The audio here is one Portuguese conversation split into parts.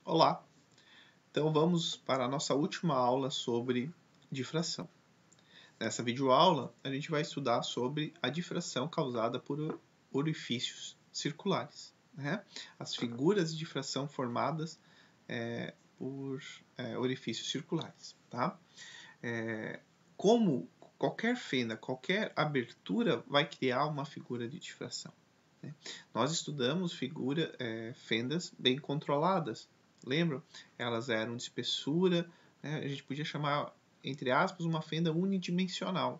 Olá! Então vamos para a nossa última aula sobre difração. Nessa videoaula, a gente vai estudar sobre a difração causada por orifícios circulares, né? As figuras de difração formadas por orifícios circulares, tá? Como qualquer fenda, qualquer abertura vai criar uma figura de difração. Né? Nós estudamos fendas bem controladas. Lembram? Elas eram de espessura, né? A gente podia chamar, entre aspas, uma fenda unidimensional.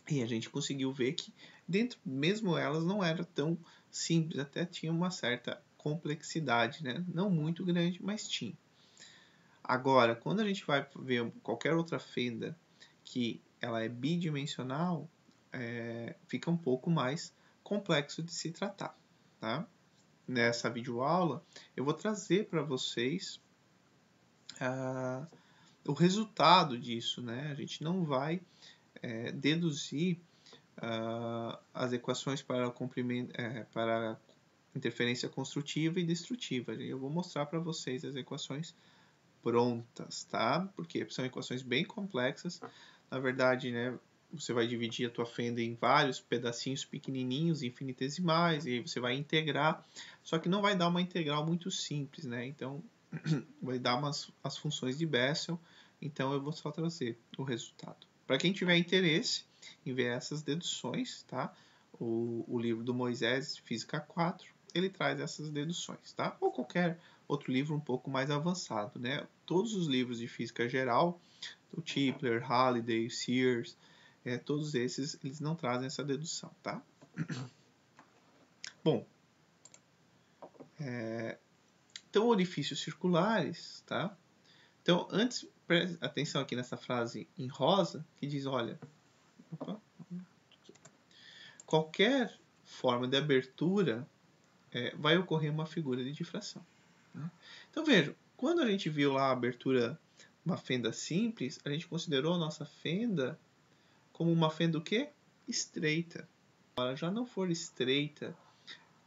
E a gente conseguiu ver que dentro, mesmo elas, não era tão simples, até tinha uma certa complexidade, né? Não muito grande, mas tinha. Agora, quando a gente vai ver qualquer outra fenda que ela é bidimensional, fica um pouco mais complexo de se tratar, tá? Nessa videoaula, eu vou trazer para vocês o resultado disso, né? A gente não vai deduzir as equações para para interferência construtiva e destrutiva. Eu vou mostrar para vocês as equações prontas, tá? Porque são equações bem complexas. Na verdade, né, você vai dividir a tua fenda em vários pedacinhos pequenininhos, infinitesimais, e aí você vai integrar. Só que não vai dar uma integral muito simples, né? Então, vai dar as funções de Bessel. Então, eu vou só trazer o resultado. Para quem tiver interesse em ver essas deduções, tá? O livro do Moisés, Física 4, ele traz essas deduções, tá? Ou qualquer outro livro um pouco mais avançado, né? Todos os livros de física geral, o Tipler, Halliday, Sears, todos esses, eles não trazem essa dedução, tá? Bom, então orifícios circulares, tá? Então, antes, preste atenção aqui nessa frase em rosa, que diz, olha, qualquer forma de abertura vai ocorrer uma figura de difração. Né? Então, vejam, quando a gente viu lá a abertura, uma fenda simples, a gente considerou a nossa fenda como uma fenda o quê? Estreita. Se ela já não for estreita,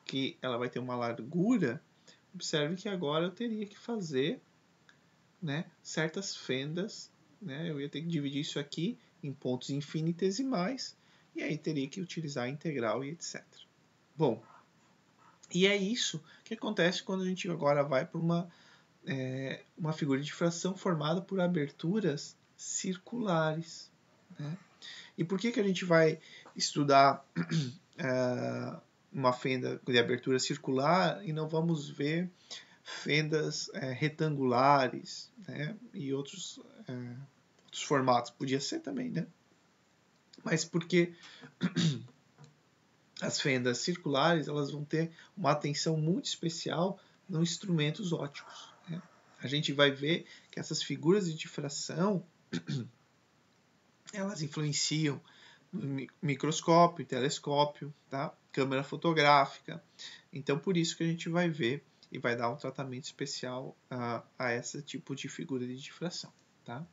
que ela vai ter uma largura, observe que agora eu teria que fazer, né, certas fendas, né, eu ia ter que dividir isso aqui em pontos infinitesimais, e aí teria que utilizar a integral e etc. Bom, e é isso que acontece quando a gente agora vai para uma figura de fração formada por aberturas circulares. Né? E por que a gente vai estudar uma fenda de abertura circular e não vamos ver fendas retangulares, né? E outros formatos? Podia ser também, né? Mas porque as fendas circulares elas vão ter uma atenção muito especial nos instrumentos ópticos. Né? A gente vai ver que essas figuras de difração elas influenciam no microscópio, telescópio, tá? Câmera fotográfica. Então, por isso que a gente vai ver e vai dar um tratamento especial a esse tipo de figura de difração. Tá?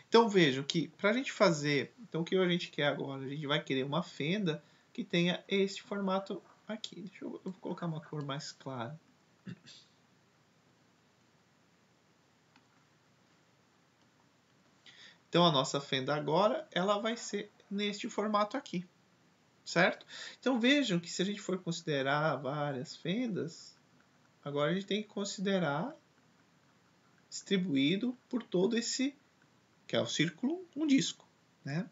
Então, vejam que para a gente fazer, então o que a gente quer agora? A gente vai querer uma fenda que tenha este formato aqui. Eu vou colocar uma cor mais clara. Então, a nossa fenda agora, ela vai ser neste formato aqui, certo? Então, vejam que se a gente for considerar várias fendas, agora a gente tem que considerar distribuído por todo esse, que é o círculo, um disco, né?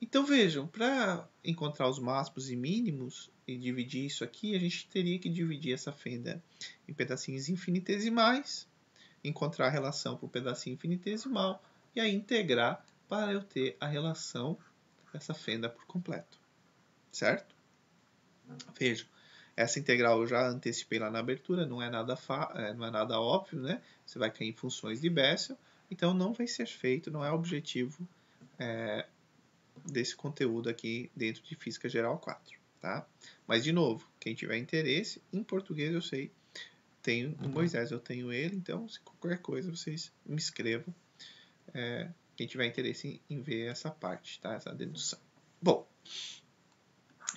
Então, vejam, para encontrar os máximos e mínimos e dividir isso aqui, a gente teria que dividir essa fenda em pedacinhos infinitesimais, encontrar a relação para o pedacinho infinitesimal e aí integrar para eu ter a relação dessa fenda por completo, certo? Vejam, essa integral eu já antecipei lá na abertura, não é nada óbvio, né? Você vai cair em funções de Bessel, então não vai ser feito, não é objetivo desse conteúdo aqui dentro de Física Geral 4, tá? Mas, de novo, quem tiver interesse, em português eu sei, tenho o Moisés, eu tenho ele, então, se qualquer coisa, vocês me escrevam, quem tiver interesse em ver essa parte, tá? Essa dedução. Bom,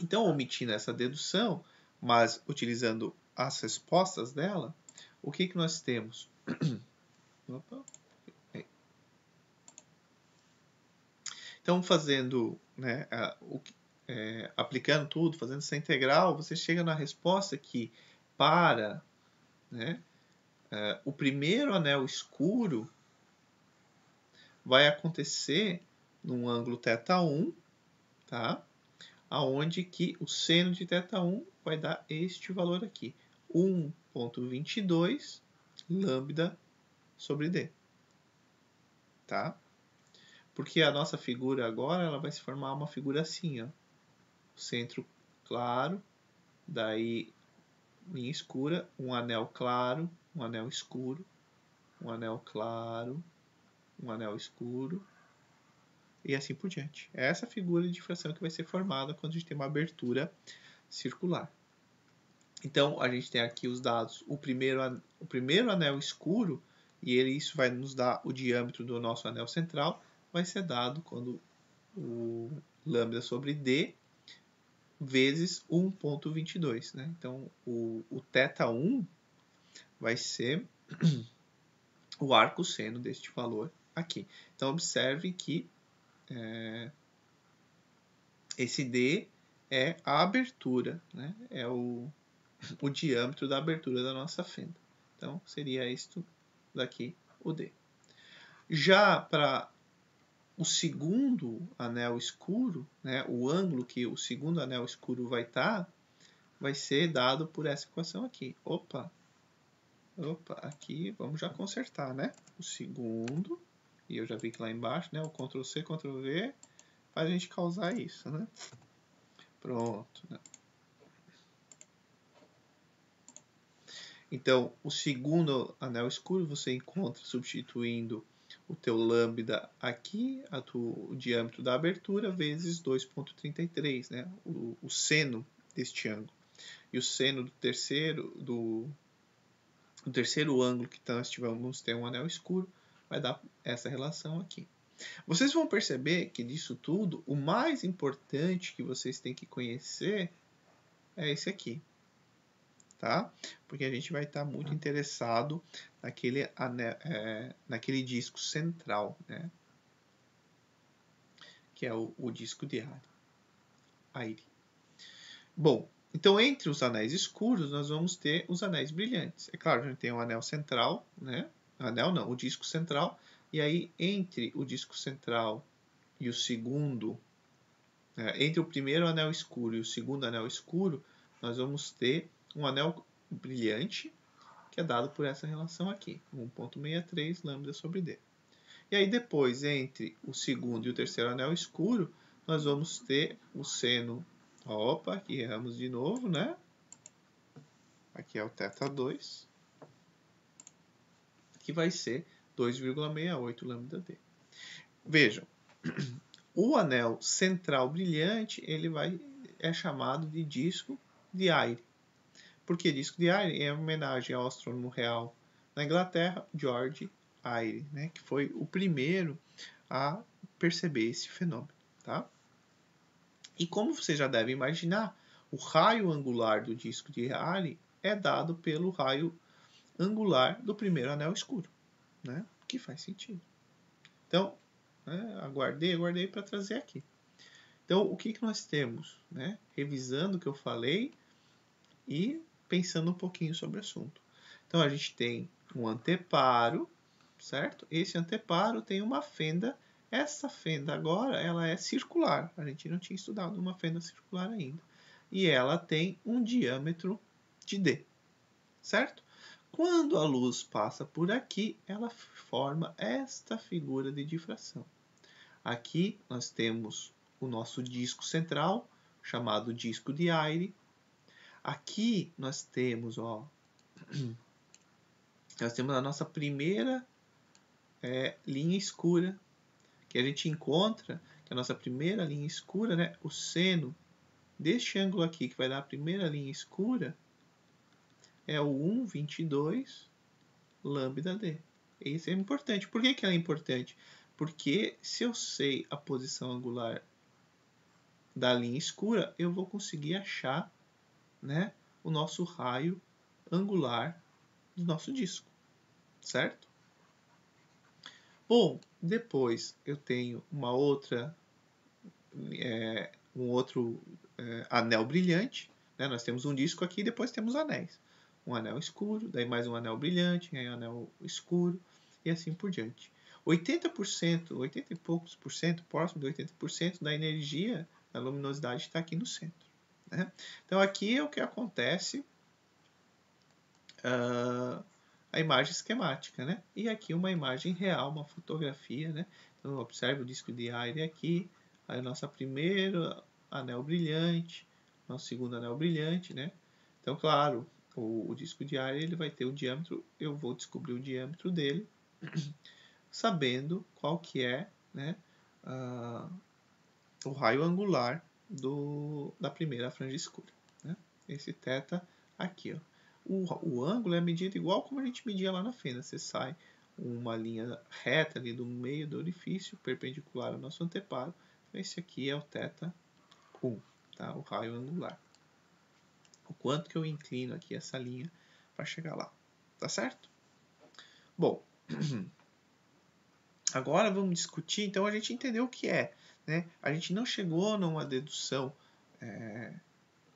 então, omitindo essa dedução, mas utilizando as respostas dela, o que que nós temos? Opa. Então, fazendo, né, aplicando tudo, fazendo essa integral, você chega na resposta que para, né, o primeiro anel escuro vai acontecer num ângulo θ1, tá? Aonde que o seno de θ1 vai dar este valor aqui, 1,22 lambda sobre D, tá? Porque a nossa figura agora ela vai se formar uma figura assim, ó. Centro claro, daí linha escura, um anel claro, um anel escuro, um anel claro, um anel escuro, e assim por diante. É essa figura de difração que vai ser formada quando a gente tem uma abertura circular. Então, a gente tem aqui os dados, o primeiro anel escuro, e isso vai nos dar o diâmetro do nosso anel central, vai ser dado quando o lambda sobre D vezes 1,22. Né? Então, o θ1 vai ser o arco seno deste valor aqui. Então, observe que esse D é a abertura, né? É o diâmetro da abertura da nossa fenda. Então, seria isto daqui, o D. Já para o segundo anel escuro, né, o ângulo que o segundo anel escuro vai estar, vai ser dado por essa equação aqui. Opa, aqui vamos já consertar, né? O segundo, e eu já vi que lá embaixo, né, o Ctrl+C, Ctrl+V, faz a gente causar isso, né? Pronto, né? Então, o segundo anel escuro você encontra substituindo o teu lambda aqui, o diâmetro da abertura, vezes 2,33, né? O seno deste ângulo. E o seno do terceiro ângulo que nós vamos ter um anel escuro, vai dar essa relação aqui. Vocês vão perceber que disso tudo, o mais importante que vocês têm que conhecer é esse aqui. Tá? Porque a gente vai estar muito interessado naquele disco central, né? Que é o disco de Ayre. Bom, então entre os anéis escuros nós vamos ter os anéis brilhantes. É claro, a gente tem o anel central, né? Anel não, o disco central. E aí entre o disco central e o segundo, entre o primeiro anel escuro e o segundo anel escuro, nós vamos ter um anel brilhante, que é dado por essa relação aqui, 1,63 lambda sobre D. E aí depois, entre o segundo e o terceiro anel escuro, nós vamos ter o seno, opa, aqui erramos de novo, né? Aqui é o θ2, que vai ser 2,68 lambda D. Vejam, o anel central brilhante, ele é chamado de disco de Ayre. Por que disco de Ayre? É homenagem ao astrônomo real na Inglaterra, George Ayre, né, que foi o primeiro a perceber esse fenômeno. Tá? E como você já deve imaginar, o raio angular do disco de Ayre é dado pelo raio angular do primeiro anel escuro, né? Que faz sentido. Então, aguardei para trazer aqui. Então, o que nós temos? Né? Revisando o que eu falei e pensando um pouquinho sobre o assunto. Então, a gente tem um anteparo, certo? Esse anteparo tem uma fenda. Essa fenda agora ela é circular. A gente não tinha estudado uma fenda circular ainda. E ela tem um diâmetro de D, certo? Quando a luz passa por aqui, ela forma esta figura de difração. Aqui nós temos o nosso disco central, chamado disco de Ayre. Aqui nós temos, a nossa primeira linha escura, que a gente encontra, que é a nossa primeira linha escura, né? O seno deste ângulo aqui, que vai dar a primeira linha escura, é o 1,22 lambda D. Isso é importante. Por que ela é importante? Porque se eu sei a posição angular da linha escura, eu vou conseguir achar, né, o nosso raio angular do nosso disco, certo? Bom, depois eu tenho um outro anel brilhante, né? Nós temos um disco aqui e depois temos anéis. Um anel escuro, daí mais um anel brilhante, aí um anel escuro e assim por diante. 80%, 80 e poucos por cento, próximo de 80% da energia, da luminosidade está aqui no centro. Né? Então aqui é o que acontece a imagem esquemática, né? E aqui uma imagem real, uma fotografia, né? Então observe o disco de aire aqui, aí o nosso primeiro anel brilhante, nosso segundo anel brilhante, né? Então, claro, o disco de aire ele vai ter o diâmetro, eu vou descobrir o diâmetro dele, sabendo qual que é, né, o raio angular da primeira franja escura. Né? Esse θ aqui, ó. O ângulo é medido igual como a gente media lá na fenda. Você sai uma linha reta ali do meio do orifício, perpendicular ao nosso anteparo. Esse aqui é o θ1, tá? O raio angular. O quanto que eu inclino aqui essa linha para chegar lá. Tá certo? Bom, agora vamos discutir. Então a gente entendeu o que é. Né? A gente não chegou numa dedução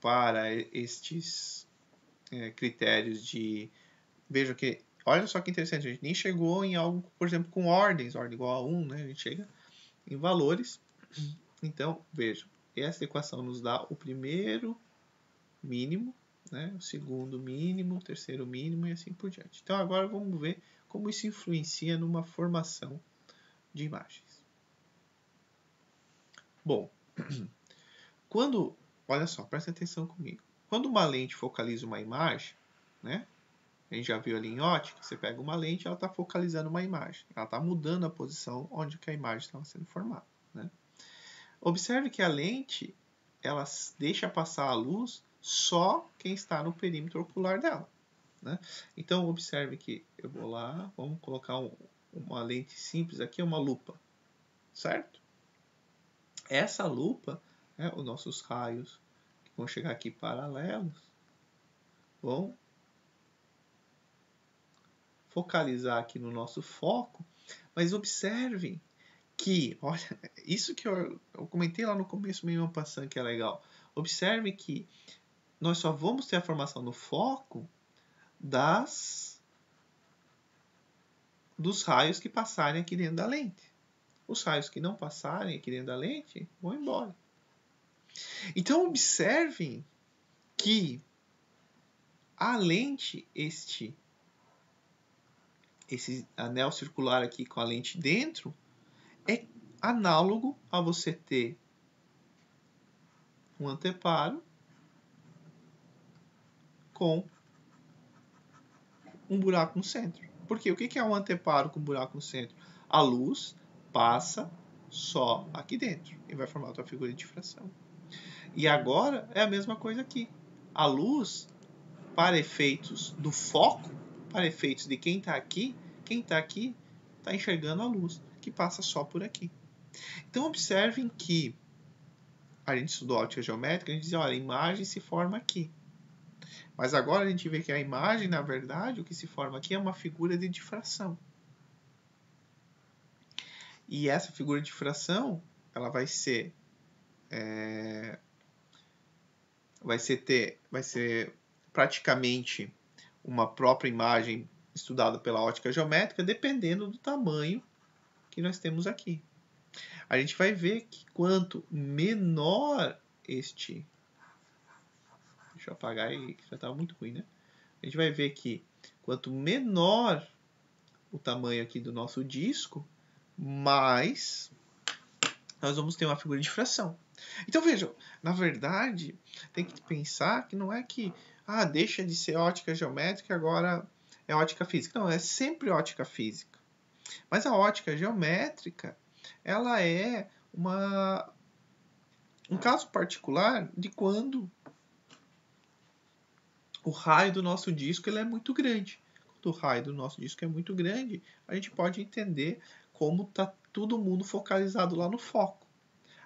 para estes critérios de... Veja que, olha só que interessante, a gente nem chegou em algo, por exemplo, com ordens, ordem igual a 1, né? A gente chega em valores. Então, veja, essa equação nos dá o primeiro mínimo, né? O segundo mínimo, o terceiro mínimo e assim por diante. Então, agora vamos ver como isso influencia numa formação de imagens. Bom, olha só, presta atenção comigo. Quando uma lente focaliza uma imagem, né? A gente já viu ali em ótica, você pega uma lente e ela está focalizando uma imagem. Ela está mudando a posição onde que a imagem estava sendo formada. Né? Observe que a lente ela deixa passar a luz só quem está no perímetro ocular dela. Né? Então, observe que eu vou lá, vamos colocar uma lente simples aqui, uma lupa. Certo? Essa lupa, né, os nossos raios que vão chegar aqui paralelos, vão focalizar aqui no nosso foco, mas observem que, olha, isso que eu comentei lá no começo meio passando que é legal. Observe que nós só vamos ter a formação no foco dos raios que passarem aqui dentro da lente. Os raios que não passarem aqui dentro da lente vão embora. Então observem que a lente, esse anel circular aqui com a lente dentro, é análogo a você ter um anteparo com um buraco no centro. Porque o que é um anteparo com um buraco no centro? A luz passa só aqui dentro e vai formar a tua figura de difração. E agora é a mesma coisa aqui. A luz, para efeitos do foco, para efeitos de quem está aqui está enxergando a luz, que passa só por aqui. Então observem que a gente estudou ótica geométrica, a gente dizia, olha, a imagem se forma aqui. Mas agora a gente vê que a imagem, na verdade, o que se forma aqui é uma figura de difração. E essa figura de difração, ela vai ser praticamente uma própria imagem estudada pela ótica geométrica, dependendo do tamanho que nós temos aqui. A gente vai ver que quanto menor este... Deixa eu apagar aí, que já estava muito ruim, né? A gente vai ver que quanto menor o tamanho aqui do nosso disco, mais nós vamos ter uma figura de difração. Então vejam, na verdade, tem que pensar que não é que deixa de ser ótica geométrica e agora é ótica física. Não, é sempre ótica física. Mas a ótica geométrica, ela é um caso particular de quando o raio do nosso disco ele é muito grande. Quando o raio do nosso disco é muito grande, a gente pode entender como está todo mundo focalizado lá no foco.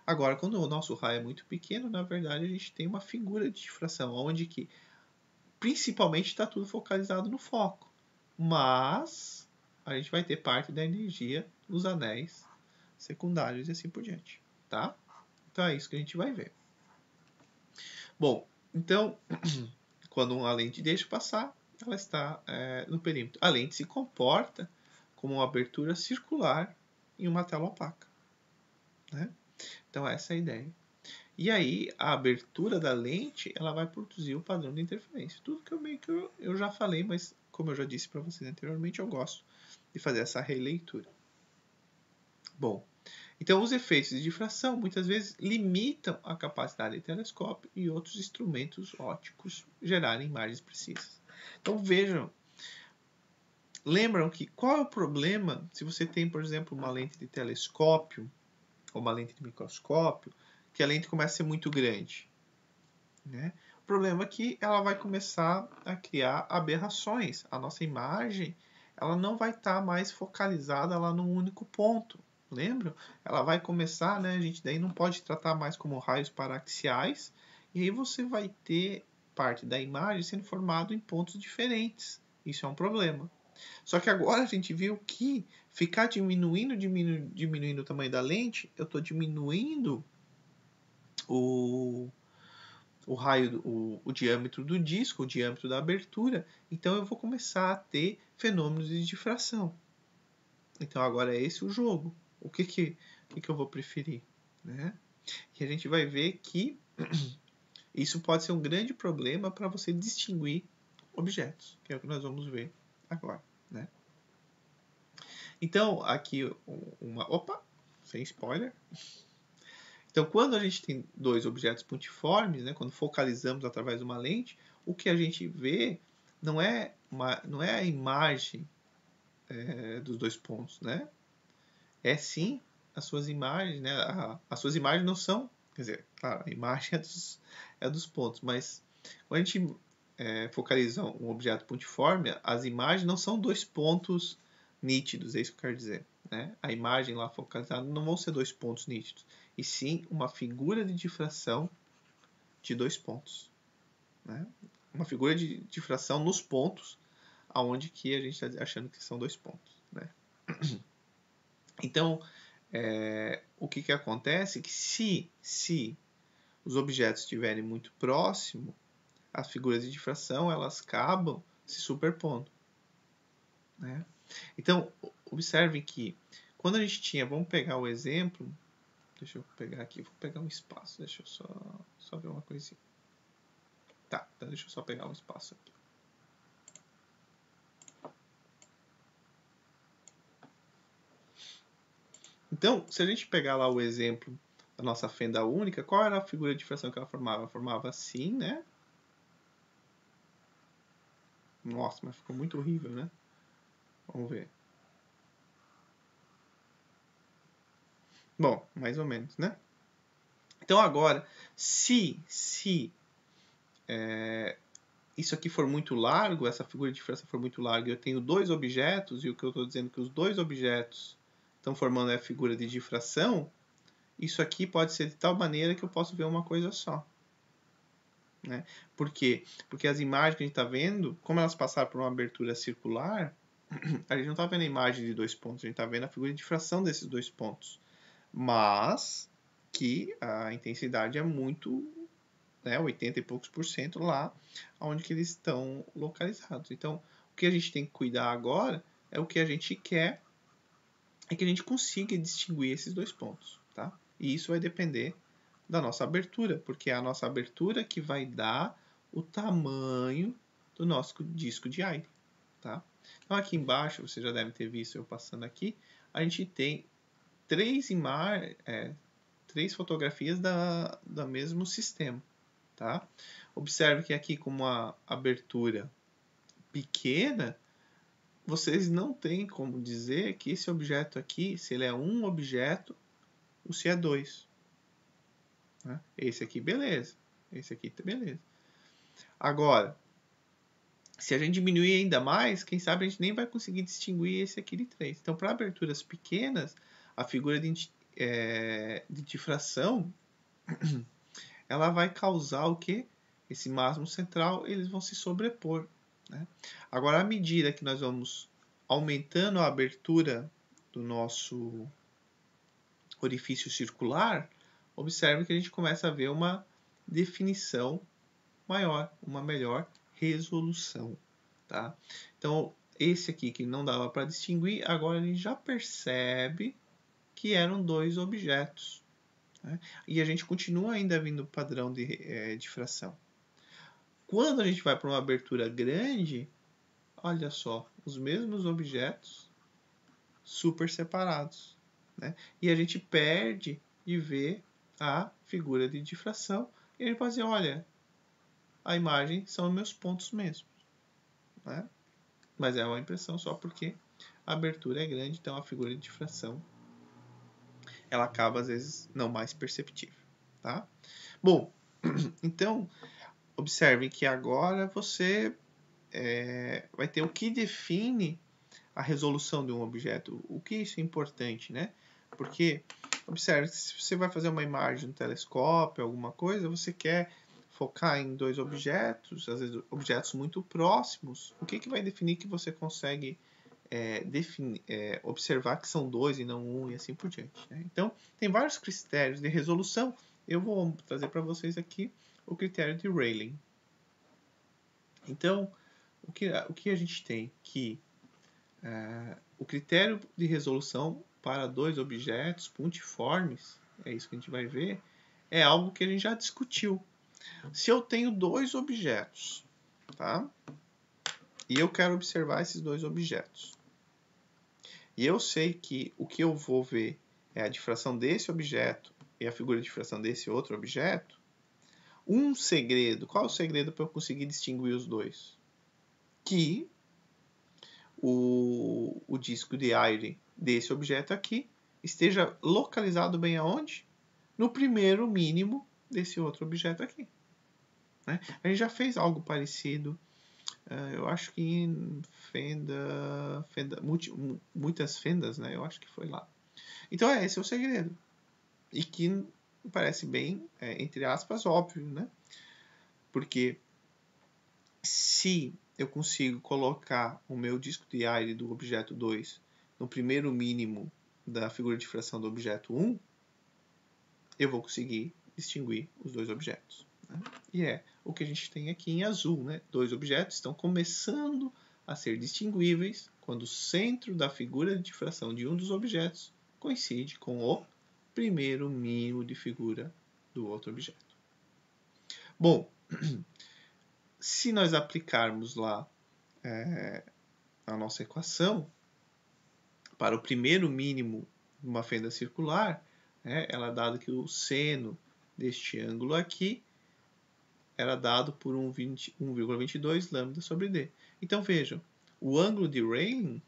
Agora, quando o nosso raio é muito pequeno, na verdade a gente tem uma figura de difração, onde que principalmente está tudo focalizado no foco. mas a gente vai ter parte da energia nos anéis secundários e assim por diante, tá? Então é isso que a gente vai ver. Bom, então, quando uma lente deixa passar, ela está no perímetro. A lente se comporta como uma abertura circular em uma tela opaca, né? Então essa é a ideia. E aí, a abertura da lente, ela vai produzir o padrão de interferência. Tudo que eu já falei, mas como eu já disse para vocês anteriormente, eu gosto de fazer essa releitura. Bom, então os efeitos de difração muitas vezes limitam a capacidade de telescópio e outros instrumentos ópticos gerarem imagens precisas. Então vejam, lembram que qual é o problema se você tem, por exemplo, uma lente de telescópio ou uma lente de microscópio, que a lente começa a ser muito grande, né? O problema é que ela vai começar a criar aberrações. A nossa imagem ela não vai estar mais focalizada lá num único ponto. Lembram? Ela vai começar, né? A gente daí não pode tratar mais como raios paraxiais. E aí você vai ter parte da imagem sendo formado em pontos diferentes. Isso é um problema. Só que agora a gente viu que ficar diminuindo o tamanho da lente, eu estou diminuindo o raio, o diâmetro do disco, o diâmetro da abertura. Então eu vou começar a ter fenômenos de difração. Então agora é esse o jogo. O que eu vou preferir? Né? E a gente vai ver que isso pode ser um grande problema para você distinguir objetos, que é o que nós vamos ver agora. Né? Então, aqui uma... Opa! Sem spoiler. Então, quando a gente tem dois objetos pontiformes, né, quando focalizamos através de uma lente, o que a gente vê não é a imagem dos dois pontos, né? É sim as suas imagens, né? As suas imagens não são, quer dizer, claro, a imagem é dos pontos, mas quando a gente focaliza um objeto pontiforme, as imagens não são dois pontos nítidos, é isso que eu quero dizer. Né? A imagem lá focalizada não vão ser dois pontos nítidos, e sim uma figura de difração de dois pontos. Né? Uma figura de difração nos pontos aonde que a gente está achando que são dois pontos. Né? Então, o que acontece é que se os objetos estiverem muito próximos, as figuras de difração elas acabam se superpondo. Né? Então, observem que quando a gente tinha, vamos pegar o exemplo, deixa eu pegar aqui, vou pegar um espaço, deixa eu só ver uma coisinha. Tá, então deixa eu só pegar um espaço aqui. Então, se a gente pegar lá o exemplo da nossa fenda única, qual era a figura de difração que ela formava? Ela formava assim, né? Nossa, mas ficou muito horrível, né? Vamos ver. Bom, mais ou menos, né? Então agora, se isso aqui for muito largo, essa figura de difração for muito larga, eu tenho dois objetos, e o que eu estou dizendo é que os dois objetos estão formando a figura de difração, isso aqui pode ser de tal maneira que eu posso ver uma coisa só. Né? Por quê? Porque as imagens que a gente está vendo, como elas passaram por uma abertura circular, a gente não está vendo a imagem de dois pontos, a gente está vendo a figura de difração desses dois pontos. Mas que a intensidade é muito, né, 80 e poucos % lá onde que eles estão localizados. Então, o que a gente tem que cuidar agora é o que a gente quer é que a gente consiga distinguir esses dois pontos. Tá? E isso vai depender da nossa abertura, porque é a nossa abertura que vai dar o tamanho do nosso disco de Eile. Tá? Então aqui embaixo, você já deve ter visto eu passando aqui, a gente tem três fotografias do mesmo sistema. Tá? Observe que aqui com uma abertura pequena, vocês não têm como dizer que esse objeto aqui, se ele é um objeto, ou se é dois. Né? Esse aqui, beleza. Esse aqui, beleza. Agora, se a gente diminuir ainda mais, quem sabe a gente nem vai conseguir distinguir esse aqui de 3. Então, para aberturas pequenas, a figura de difração ela vai causar o quê? Esse máximo central, eles vão se sobrepor. né? Agora, à medida que nós vamos aumentando a abertura do nosso orifício circular, observe que a gente começa a ver uma definição maior, uma melhor resolução, tá? Então, esse aqui que não dava para distinguir, agora a gente já percebe que eram dois objetos, né? E a gente continua ainda vendo o padrão de difração. Quando a gente vai para uma abertura grande, olha só, os mesmos objetos super separados, né? E a gente perde de ver a figura de difração e a gente pode dizer, olha, a imagem são meus pontos mesmos, né? Mas é uma impressão só porque a abertura é grande, então a figura de difração ela acaba às vezes não mais perceptível, tá? Bom, então observe que agora você vai ter o que define a resolução de um objeto. O que isso é importante, né? Porque, observe, se você vai fazer uma imagem no telescópio, alguma coisa, você quer focar em dois objetos, às vezes objetos muito próximos. O que vai definir que você consegue observar que são dois e não um e assim por diante, né? Então, tem vários critérios de resolução. Eu vou trazer para vocês aqui o critério de Rayleigh. Então, o que a gente tem que o critério de resolução para dois objetos pontiformes, é isso que a gente vai ver, é algo que a gente já discutiu. Se eu tenho dois objetos, tá? E eu quero observar esses dois objetos. E eu sei que o que eu vou ver é a difração desse objeto e a figura de difração desse outro objeto. Um segredo, qual é o segredo para eu conseguir distinguir os dois? Que o disco de aire desse objeto aqui esteja localizado bem aonde? No primeiro mínimo desse outro objeto aqui, né? A gente já fez algo parecido, eu acho que em muitas fendas, né? Eu acho que foi lá. Então esse é o segredo. E que parece bem, entre aspas, óbvio, né? Porque se eu consigo colocar o meu disco de aire do objeto 2 no primeiro mínimo da figura de difração do objeto 1, eu vou conseguir distinguir os dois objetos, né? E é o que a gente tem aqui em azul, né? Dois objetos estão começando a ser distinguíveis quando o centro da figura de difração de um dos objetos coincide com o primeiro mínimo de figura do outro objeto. Bom, se nós aplicarmos lá a nossa equação para o primeiro mínimo de uma fenda circular, ela é dado que o seno deste ângulo aqui era dado por 1,22 lambda sobre d. Então vejam, o ângulo de Rayleigh,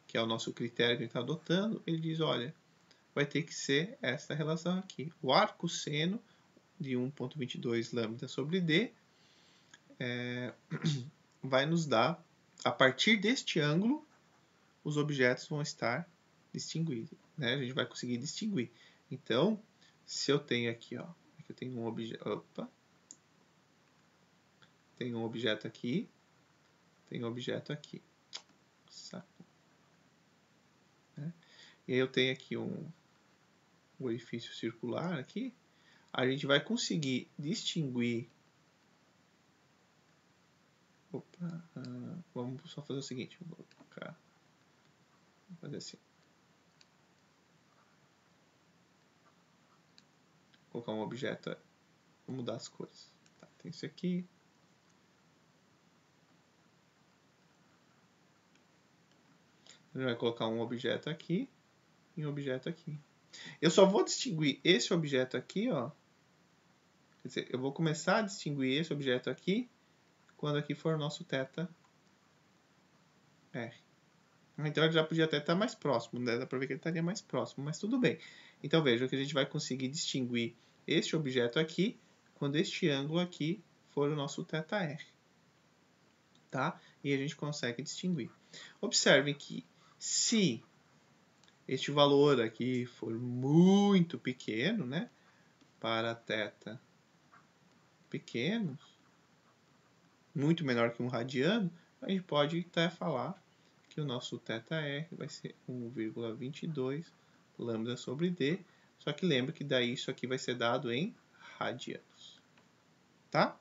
que é o nosso critério que a gente está adotando, ele diz, olha, vai ter que ser esta relação aqui. O arco seno de 1,22 lambda sobre d vai nos dar, a partir deste ângulo, os objetos vão estar distinguidos, né? A gente vai conseguir distinguir. Então, se eu tenho aqui, ó, eu tenho um objeto, tem um objeto aqui, tem um objeto aqui, saco, né? E aí eu tenho aqui um orifício circular aqui, a gente vai conseguir distinguir. Vamos só fazer o seguinte, vou colocar, vou fazer assim. Vou colocar um objeto, vou mudar as cores. Tá, tem isso aqui. A gente vai colocar um objeto aqui e um objeto aqui. Eu só vou distinguir esse objeto aqui, ó. Quer dizer, eu vou começar a distinguir esse objeto aqui quando aqui for o nosso θ R. Então ele já podia até estar mais próximo, né? Dá para ver que ele estaria mais próximo, mas tudo bem. Então veja que a gente vai conseguir distinguir este objeto aqui quando este ângulo aqui for o nosso θ R. Tá? E a gente consegue distinguir. Observem que se este valor aqui for muito pequeno, né? Para θ pequenos, muito menor que 1 radiano, a gente pode até falar que o nosso θr vai ser 1,22 lambda sobre d, só que lembra que daí isso aqui vai ser dado em radianos, tá?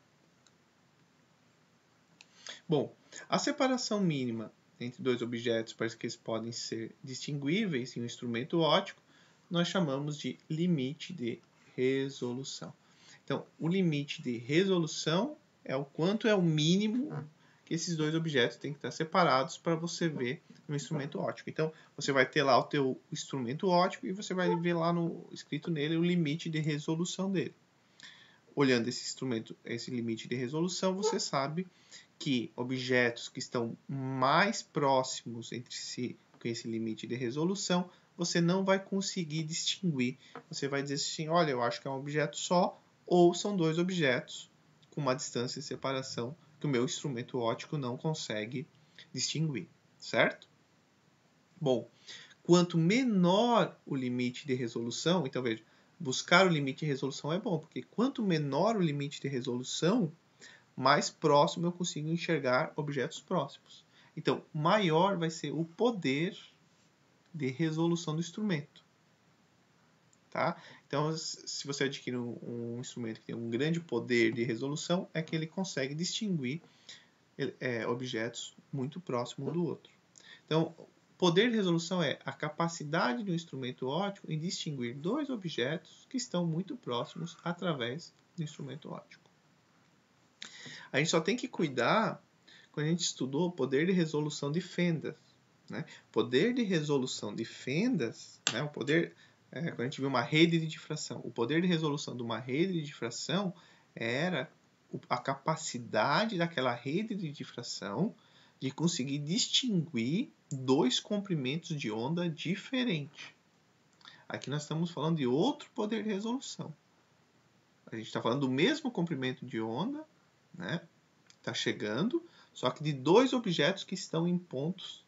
Bom, a separação mínima entre dois objetos para que eles podem ser distinguíveis em um instrumento óptico, nós chamamos de limite de resolução. Então, o limite de resolução é o quanto é o mínimo que esses dois objetos têm que estar separados para você ver no instrumento óptico. Então, você vai ter lá o teu instrumento óptico e você vai ver lá escrito nele o limite de resolução dele. Olhando esse instrumento, esse limite de resolução, você sabe que objetos que estão mais próximos entre si com esse limite de resolução, você não vai conseguir distinguir. Você vai dizer assim, olha, eu acho que é um objeto só, ou são dois objetos com uma distância de separação que o meu instrumento óptico não consegue distinguir, certo? Bom, quanto menor o limite de resolução, então veja, buscar o limite de resolução é bom, porque quanto menor o limite de resolução, mais próximo eu consigo enxergar objetos próximos. Então, maior vai ser o poder de resolução do instrumento. Tá? Então, se você adquire um instrumento que tem um grande poder de resolução, é que ele consegue distinguir objetos muito próximos um do outro. Então, poder de resolução é a capacidade do instrumento óptico em distinguir dois objetos que estão muito próximos através do instrumento óptico. A gente só tem que cuidar quando a gente estudou o poder de resolução de fendas. Né? Poder de resolução de fendas, né? Quando a gente viu uma rede de difração, o poder de resolução de uma rede de difração era a capacidade daquela rede de difração de conseguir distinguir dois comprimentos de onda diferentes. Aqui nós estamos falando de outro poder de resolução. A gente está falando do mesmo comprimento de onda, né? Está chegando, só que de dois objetos que estão em pontos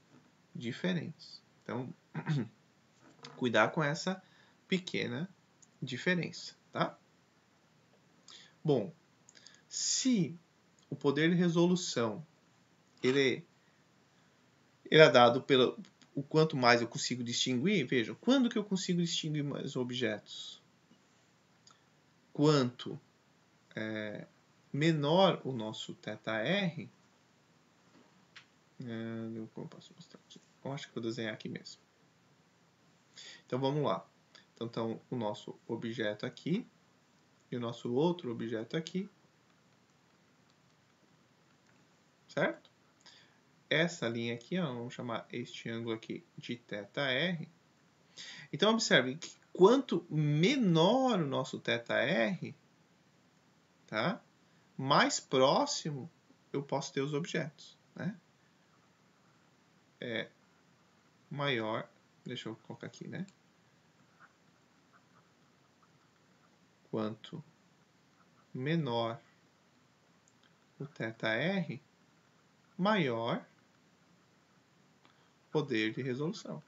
diferentes. Então, cuidar com essa pequena diferença, tá? Bom, se o poder de resolução ele é dado pelo o quanto mais eu consigo distinguir, vejam, quando que eu consigo distinguir mais objetos? Quanto menor o nosso θr, como posso mostrar aqui? Eu acho que vou desenhar aqui mesmo. Então vamos lá. Então o nosso objeto aqui e o nosso outro objeto aqui, certo? Essa linha aqui, ó, vamos chamar este ângulo aqui de θr. Então observe que quanto menor o nosso θr, tá? Mais próximo eu posso ter os objetos, né? É maior, deixa eu colocar aqui, né? Quanto menor o θr, maior poder de resolução.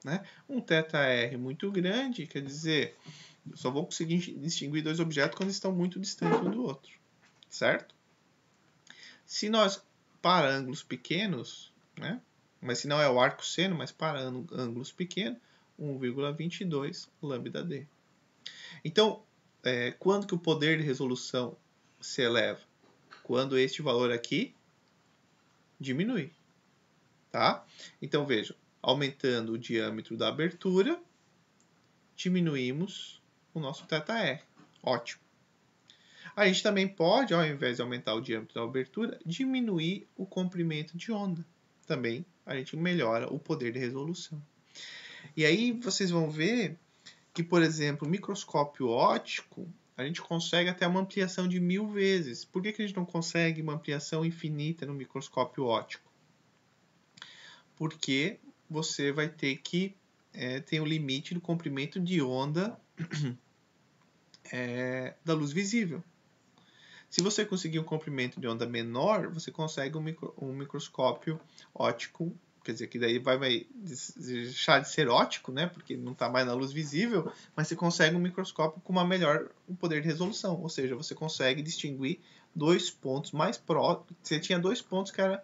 Né? Um θr muito grande, quer dizer, eu só vou conseguir distinguir dois objetos quando estão muito distantes um do outro, certo? Se nós, para ângulos pequenos, né? Mas se não é o arco seno, mas para ângulos pequenos, 1,22 lambda d. Então, quando que o poder de resolução se eleva? Quando este valor aqui diminui. Tá? Então, vejam, aumentando o diâmetro da abertura, diminuímos o nosso θr. Ótimo. A gente também pode, ao invés de aumentar o diâmetro da abertura, diminuir o comprimento de onda. Também a gente melhora o poder de resolução. E aí vocês vão ver que, por exemplo, o microscópio óptico, a gente consegue até uma ampliação de 1000 vezes. Por que a gente não consegue uma ampliação infinita no microscópio óptico? Porque você vai ter que ter o limite do comprimento de onda da luz visível. Se você conseguir um comprimento de onda menor, você consegue um microscópio óptico quer dizer que daí vai deixar de ser óptico, né? Porque não está mais na luz visível, mas você consegue um microscópio com um poder de resolução, ou seja, você consegue distinguir dois pontos mais próximos. Você tinha dois pontos que eram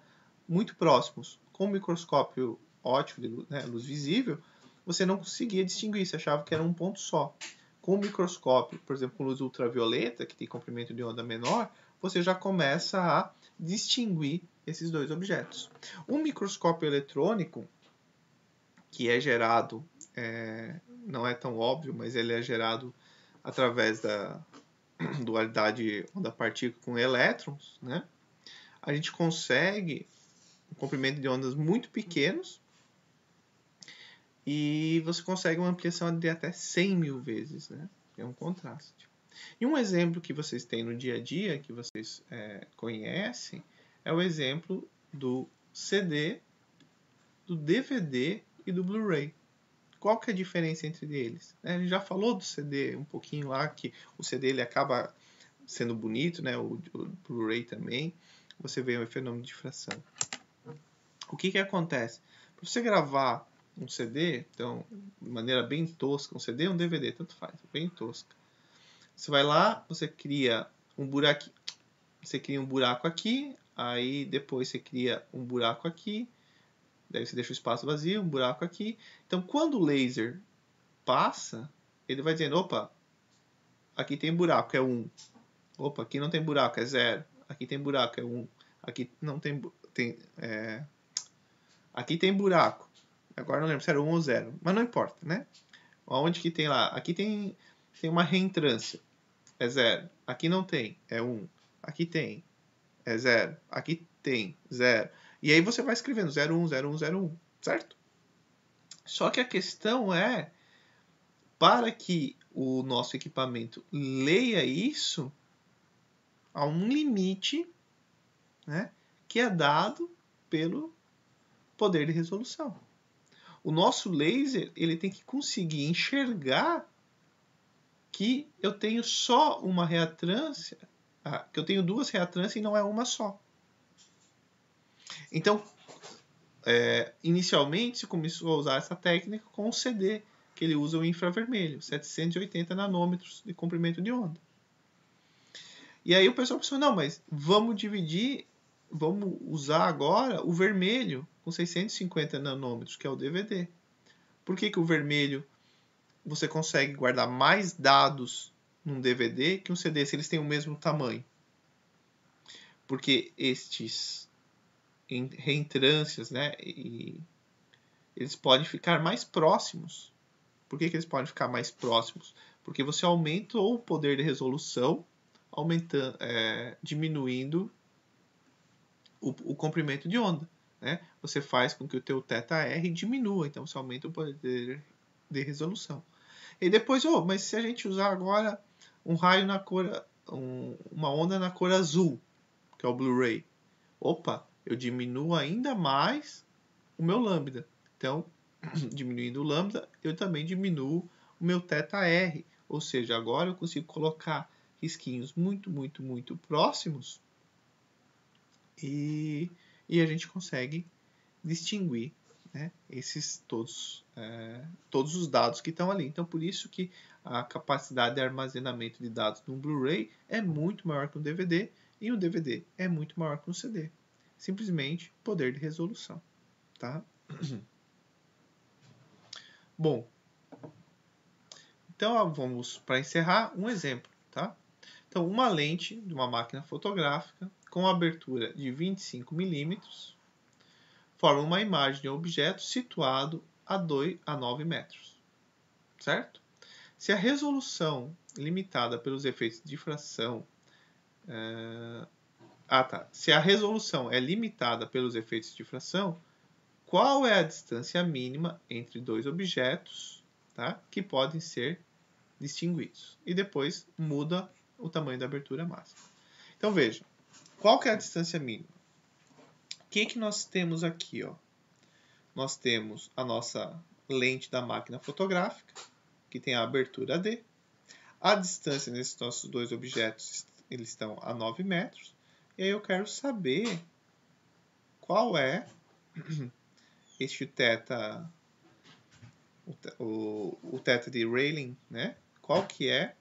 muito próximos. Com o microscópio óptico, né, luz visível, você não conseguia distinguir, você achava que era um ponto só. Com o microscópio, por exemplo, com luz ultravioleta, que tem comprimento de onda menor, você já começa a distinguir esses dois objetos. Um microscópio eletrônico, que é gerado, não é tão óbvio, mas ele é gerado através da dualidade onda-partícula com elétrons, né? A gente consegue um comprimento de ondas muito pequenos e você consegue uma ampliação de até 100 mil vezes, né? É um contraste. E um exemplo que vocês têm no dia a dia, que vocês conhecem, é o exemplo do CD, do DVD e do Blu-ray. Qual que é a diferença entre eles? A gente já falou do CD um pouquinho lá, que o CD ele acaba sendo bonito, né? O Blu-ray também. Você vê o fenômeno de difração. O que acontece? Para você gravar um CD, então, de maneira bem tosca, um CD ou um DVD, tanto faz, bem tosca. Você vai lá, você cria um buraquinho, você cria um buraco aqui, aí depois você cria um buraco aqui, daí você deixa o espaço vazio, um buraco aqui. Então, quando o laser passa, ele vai dizendo, opa, aqui tem buraco, é 1. Opa, aqui não tem buraco, é 0. Aqui tem buraco, é 1. Aqui não tem... Aqui tem buraco. Agora não lembro se era 1 ou 0, mas não importa, né? Onde que tem lá? Aqui tem uma reentrância, é 0. Aqui não tem, é 1. Aqui tem, é 0. Aqui tem, 0. E aí você vai escrevendo 0, 1, 0, 1, 0, 1, certo? Só que a questão é, para que o nosso equipamento leia isso, há um limite, né, que é dado pelo poder de resolução. O nosso laser ele tem que conseguir enxergar que eu tenho só uma reatrância, que eu tenho duas reatrâncias e não é uma só. Então, inicialmente se começou a usar essa técnica com o CD, que ele usa o infravermelho, 780 nanômetros de comprimento de onda. E aí o pessoal pensou, não, mas vamos dividir, vamos usar agora o vermelho com 650 nanômetros, que é o DVD. Por que o vermelho você consegue guardar mais dados num DVD que um CD, se eles têm o mesmo tamanho? Porque estes reentrâncias, né, eles podem ficar mais próximos. Por que eles podem ficar mais próximos? Porque você aumenta o poder de resolução, diminuindo o comprimento de onda. Né? Você faz com que o teu θr diminua, então você aumenta o poder de resolução. E depois, mas se a gente usar agora um raio na cor, uma onda na cor azul, que é o Blu-ray, opa, eu diminuo ainda mais o meu lambda. Então, diminuindo o lambda, eu também diminuo o meu θr, ou seja, agora eu consigo colocar risquinhos muito, muito, muito próximos e a gente consegue distinguir, né, esses todos os dados que estão ali. Então, por isso que a capacidade de armazenamento de dados no Blu-ray é muito maior que um DVD e o DVD é muito maior que um CD. Simplesmente poder de resolução. Tá? Bom, então vamos, para encerrar, um exemplo. Tá? Então, uma lente de uma máquina fotográfica com abertura de 25 milímetros forma uma imagem de um objeto situado a 9 metros. Certo? Se a resolução limitada pelos efeitos de difração... Se a resolução é limitada pelos efeitos de difração, qual é a distância mínima entre dois objetos, tá, que podem ser distinguidos? E depois muda o tamanho da abertura máxima. Então veja, qual que é a distância mínima? O que nós temos aqui? Nós temos a nossa lente da máquina fotográfica, que tem a abertura D. A distância nesses nossos dois objetos, eles estão a 9 metros. E aí eu quero saber qual é este theta, o theta de Rayleigh, né? Qual que é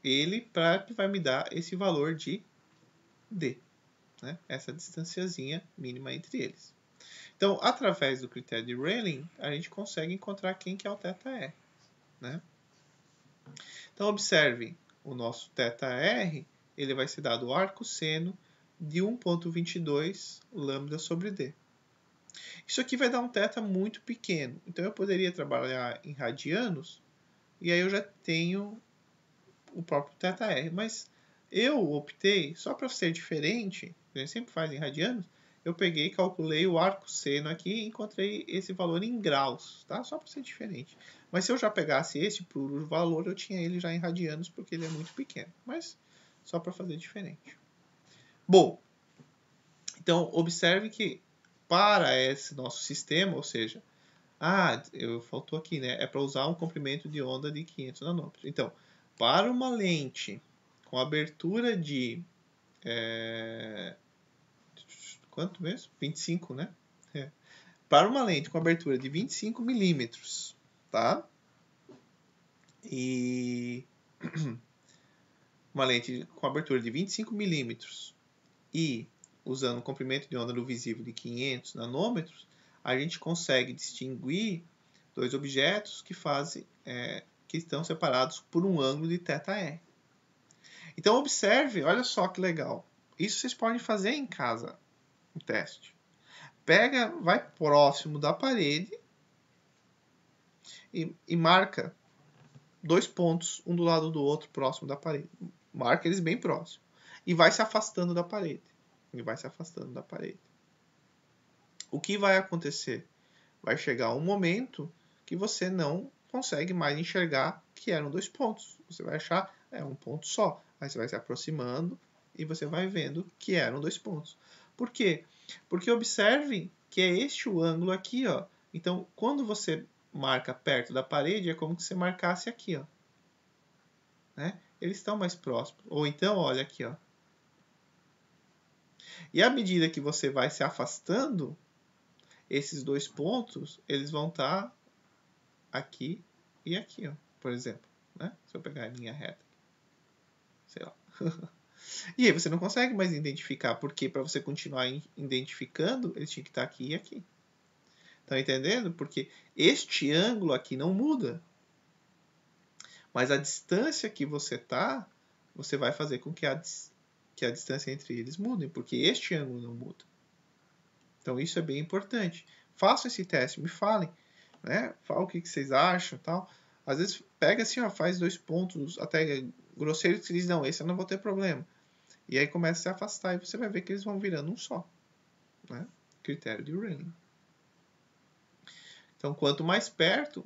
ele que vai me dar esse valor de D, né? Essa distanciazinha mínima entre eles. Então, através do critério de Rayleigh, a gente consegue encontrar quem que é o θr, né? Então, observe, o nosso θr, ele vai ser dado o arco seno de 1,22 lambda sobre D. Isso aqui vai dar um θ muito pequeno. Então, eu poderia trabalhar em radianos, e aí eu já tenho o próprio θr. Mas eu optei, só para ser diferente, a gente sempre faz em radianos, eu peguei, calculei o arco seno aqui e encontrei esse valor em graus, tá? Só para ser diferente. Mas se eu já pegasse esse puro valor, eu tinha ele já em radianos, porque ele é muito pequeno. Mas só para fazer diferente. Bom, então observe que para esse nosso sistema, ou seja, faltou aqui, né? É para usar um comprimento de onda de 500 nanômetros. Então, para uma lente com abertura de quanto mesmo? 25, né? Para uma lente com abertura de 25 milímetros, tá? E uma lente com abertura de 25 milímetros e usando um comprimento de onda no visível de 500 nanômetros, a gente consegue distinguir dois objetos que estão separados por um ângulo de θr. Então observe, olha só que legal. Isso vocês podem fazer em casa, o teste. Vai próximo da parede e marca 2 pontos, um do lado do outro, próximo da parede. Marca eles bem próximos. E vai se afastando da parede. O que vai acontecer? Vai chegar um momento que você não consegue mais enxergar que eram 2 pontos. Você vai achar um ponto só. Aí você vai se aproximando e você vai vendo que eram 2 pontos. Por quê? Porque observe que é este o ângulo aqui, ó. Então, quando você marca perto da parede, é como se você marcasse aqui, ó. Né? Eles estão mais próximos. Ou então, olha aqui, ó. E à medida que você vai se afastando, esses 2 pontos, eles vão estar aqui e aqui, ó, por exemplo. Né? Se eu pegar a linha reta. Sei lá. E aí você não consegue mais identificar, porque para você continuar identificando, eles tinham que estar aqui e aqui. Estão entendendo? Porque este ângulo aqui não muda. Mas a distância que você está, você vai fazer com que a distância entre eles mude, porque este ângulo não muda. Então isso é bem importante. Façam esse teste, me falem, né? Fala o que vocês acham, tal. Às vezes pega assim, ó, faz 2 pontos até grosseiros que diz não, esse eu não vou ter problema. E aí começa a se afastar e você vai ver que eles vão virando um só, né? Critério de Rayleigh. Então quanto mais perto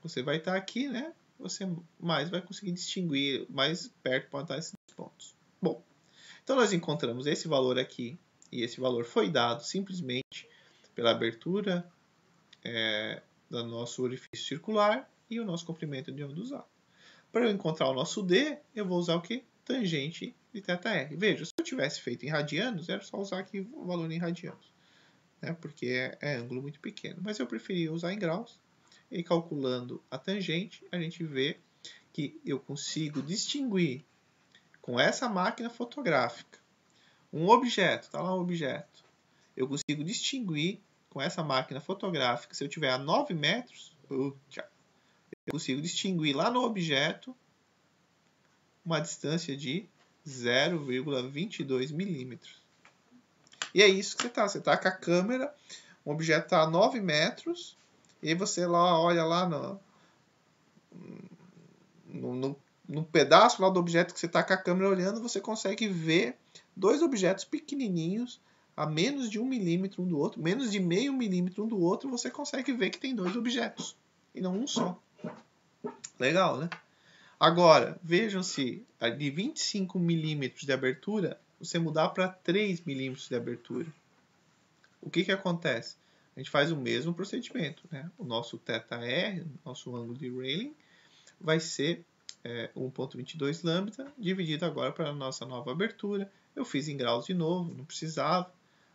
você vai estar aqui, né? Você mais vai conseguir distinguir, mais perto pode estar esses pontos. Bom, então nós encontramos esse valor aqui, e esse valor foi dado simplesmente pela abertura do nosso orifício circular e o nosso comprimento de onda usado. Para eu encontrar o nosso D, eu vou usar o quê? Tangente de θr. Veja, se eu tivesse feito em radianos, era só usar aqui o valor em radianos, né? Porque é ângulo muito pequeno. Mas eu preferia usar em graus. E calculando a tangente, a gente vê que eu consigo distinguir com essa máquina fotográfica um objeto, está lá o objeto. Eu consigo distinguir com essa máquina fotográfica, se eu tiver a 9 metros, eu consigo distinguir lá no objeto uma distância de 0,22 milímetros. E é isso que você está com a câmera, o objeto está a 9 metros, e você lá olha lá no pedaço lá do objeto que você está com a câmera olhando, você consegue ver 2 objetos pequenininhos a menos de 1 milímetro um do outro, menos de meio milímetro um do outro, você consegue ver que tem 2 objetos e não um só. Legal, né? Agora, vejam se de 25 milímetros de abertura, você mudar para 3 milímetros de abertura. O que acontece? A gente faz o mesmo procedimento, né? O nosso θr, nosso ângulo de Rayleigh, vai ser 1,22 lambda, dividido agora para a nossa nova abertura. Eu fiz em graus de novo, não precisava,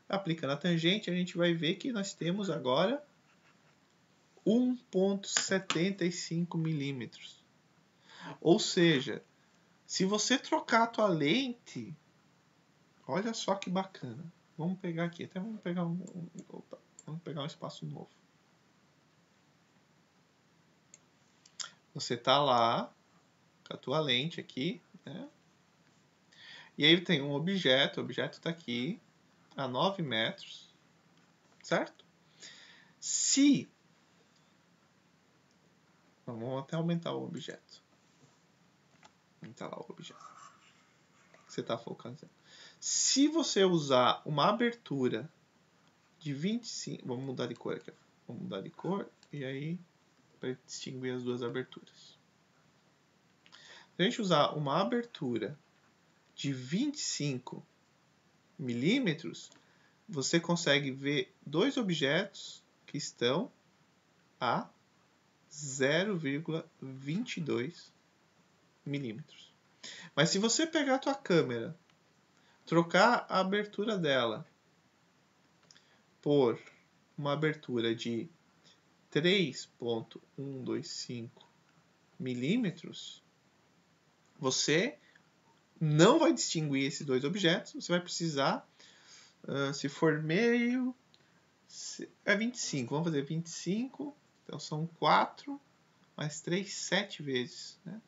Aplicando a tangente, a gente vai ver que nós temos agora 1,75 milímetros. Ou seja, se você trocar a tua lente, olha só que bacana. Vamos pegar aqui, até vamos pegar um espaço novo. Você tá lá com a tua lente aqui, né? E aí tem um objeto, o objeto está aqui a 9 metros, certo? Se... Vamos até aumentar o objeto. Aumentar lá o objeto. Que você está focando. Se você usar uma abertura de 25... Vamos mudar de cor aqui. Vamos mudar de cor e aí para distinguir as duas aberturas. Se a gente usar uma abertura de 25 milímetros, você consegue ver dois objetos que estão a 0,22 milímetros. Mas se você pegar a tua câmera, trocar a abertura dela por uma abertura de 3,125 milímetros, você não vai distinguir esses dois objetos. Você vai precisar, se for meio, é 25. Vamos fazer 25. Então são 4 mais 3, 7 vezes. Né?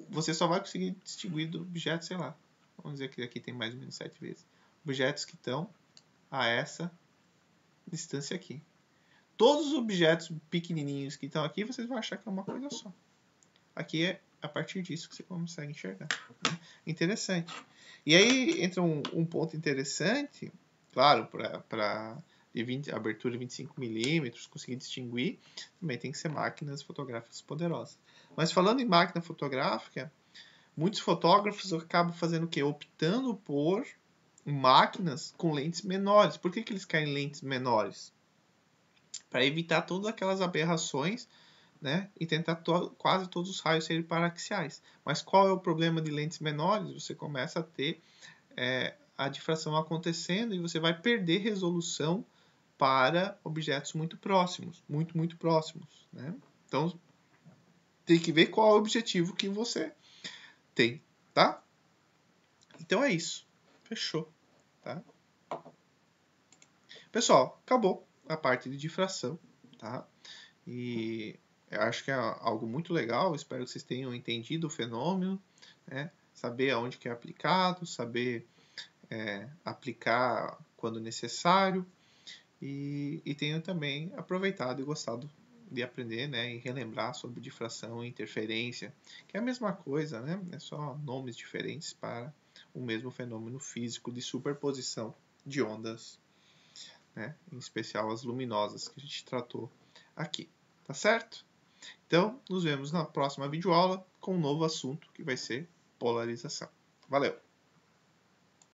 Você só vai conseguir distinguir do objeto, sei lá. Vamos dizer que aqui tem mais ou menos 7 vezes. Objetos que estão a essa distância aqui. Todos os objetos pequenininhos que estão aqui, vocês vão achar que é uma coisa só. Aqui é a partir disso que você consegue enxergar. Né? Interessante. E aí entra um ponto interessante, claro, para abertura de 25 milímetros, conseguir distinguir, também tem que ser máquinas fotográficas poderosas. Mas falando em máquina fotográfica, muitos fotógrafos acabam fazendo o quê? Optando por máquinas com lentes menores. Por que eles querem lentes menores? Para evitar todas aquelas aberrações, né, e tentar quase todos os raios serem paraxiais. Mas qual é o problema de lentes menores? Você começa a ter a difração acontecendo e você vai perder resolução para objetos muito próximos, muito próximos. Né? Então, tem que ver qual é o objetivo que você tem, tá? Então é isso. Fechou, tá? Pessoal, acabou a parte de difração, tá? E eu acho que é algo muito legal, espero que vocês tenham entendido o fenômeno, né? Saber aonde que é aplicado, saber aplicar quando necessário e tenham também aproveitado e gostado de aprender, né? E relembrar sobre difração e interferência, que é a mesma coisa, né? É só nomes diferentes para o mesmo fenômeno físico de superposição de ondas, né? Em especial as luminosas que a gente tratou aqui. Tá certo? Então, nos vemos na próxima videoaula com um novo assunto que vai ser polarização. Valeu!